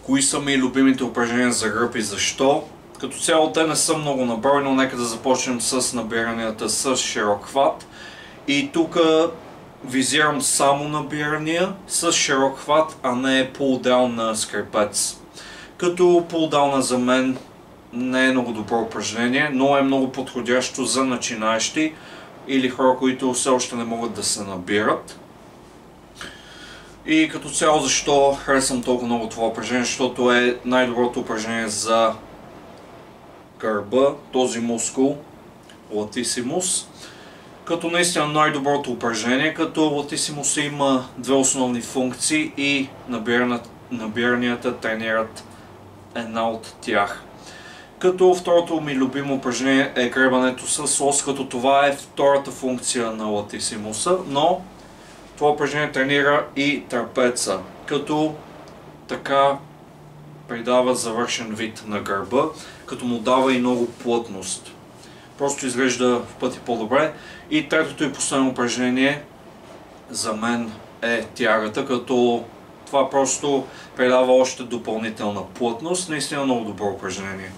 Кои са ми любимите упражнения за гръб и защо? Като цяло те не са много наброени, но нека да започнем с набиранията с широк хват. И тук визирам само набирания с широк хват, а не пулдаун на скрепец. Като пулдауна за мен не е много добро упражнение, но е много подходящо за начинаещи или хора, които все още не могат да се набират. И като цяло защо харесвам толкова много това упражнение, защото е най-доброто упражнение за гърба, този мускул, латисимус. Като наистина най-доброто упражнение, като латисимус има две основни функции и набиранията тренират една от тях. Като второто ми любимо упражнение е гребането с лост, като това е втората функция на латисимуса, но това упражнение тренира и трапеца, като така придава завършен вид на гърба, като му дава и много плътност. Просто изглежда в пъти по-добре. И третото и последно упражнение за мен е тягата, като това просто придава още допълнителна плътност. Наистина много добро упражнение.